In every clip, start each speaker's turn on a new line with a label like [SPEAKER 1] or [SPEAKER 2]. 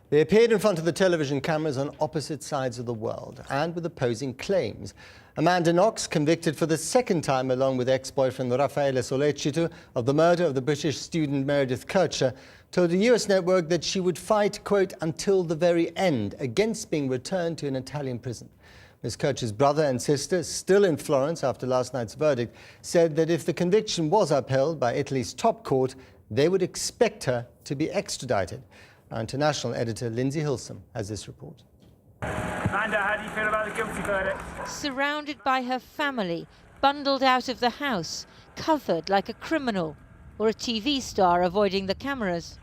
[SPEAKER 1] They appeared in front of the television cameras on opposite sides of the world and with opposing claims. Amanda Knox, convicted for the second time along with ex-boyfriend Raffaele Sollecito of the murder of the British student Meredith Kercher, told a US network that she would fight, quote, until the very end against being returned to an Italian prison. Ms. Kercher's brother and sister, still in Florence after last night's verdict, said that if the conviction was upheld by Italy's top court, they would expect her to be extradited. Our international editor, Lindsay Hilsum, has this report.
[SPEAKER 2] Amanda, how do you feel about the guilty verdict?
[SPEAKER 3] Surrounded by her family, bundled out of the house, covered like a criminal or a TV star avoiding the cameras.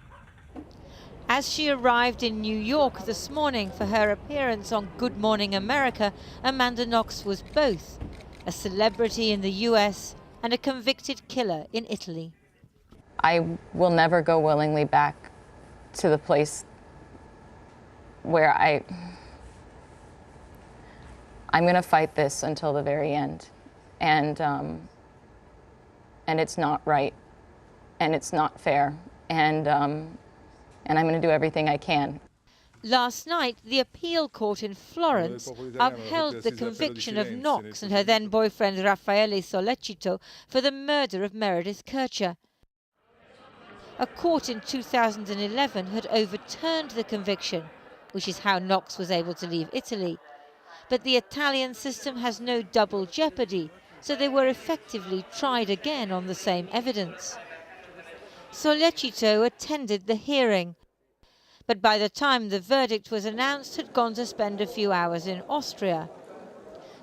[SPEAKER 3] As she arrived in New York this morning for her appearance on Good Morning America, Amanda Knox was both a celebrity in the US and a convicted killer in Italy.
[SPEAKER 4] I will never go willingly back to the place where I'm going to fight this until the very end, and it's not right, and it's not fair, and I'm going to do everything I can.
[SPEAKER 3] Last night, the appeal court in Florence upheld the conviction of Knox and her then-boyfriend Raffaele Sollecito for the murder of Meredith Kercher. A court in 2011 had overturned the conviction, which is how Knox was able to leave Italy. But the Italian system has no double jeopardy, so they were effectively tried again on the same evidence. Sollecito attended the hearing, but by the time the verdict was announced had gone to spend a few hours in Austria.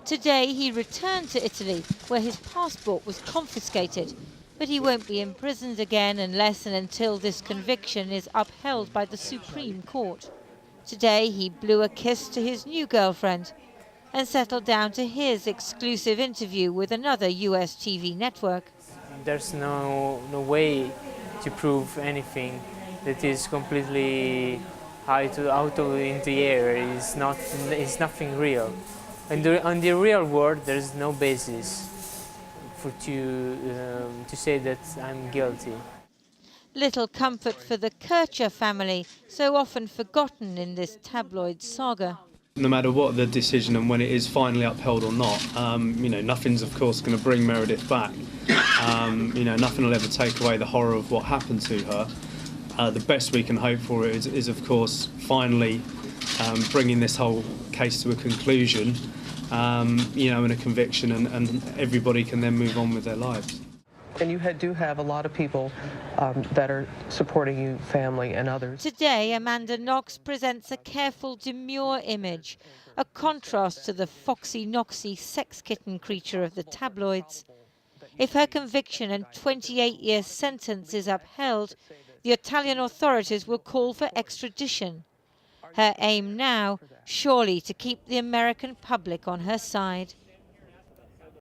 [SPEAKER 3] Today he returned to Italy, where his passport was confiscated, but he won't be imprisoned again unless and until this conviction is upheld by the Supreme Court. Today he blew a kiss to his new girlfriend and settled down to his exclusive interview with another US TV network.
[SPEAKER 5] There's no way to prove anything that is completely out in the air. It's nothing real. And on the real world, there's no basis to say that I'm guilty.
[SPEAKER 3] Little comfort for the Kercher family, so often forgotten in this tabloid saga.
[SPEAKER 6] No matter what the decision and when it is finally upheld or not, nothing's of course going to bring Meredith back. Nothing will ever take away the horror of what happened to her. The best we can hope for is of course finally bringing this whole case to a conclusion, and a conviction, and everybody can then move on with their lives.
[SPEAKER 7] And you do have a lot of people that are supporting you, family and others.
[SPEAKER 3] Today, Amanda Knox presents a careful, demure image, a contrast to the foxy, noxy sex kitten creature of the tabloids. If her conviction and 28-year sentence is upheld, the Italian authorities will call for extradition. Her aim now, surely, to keep the American public on her side.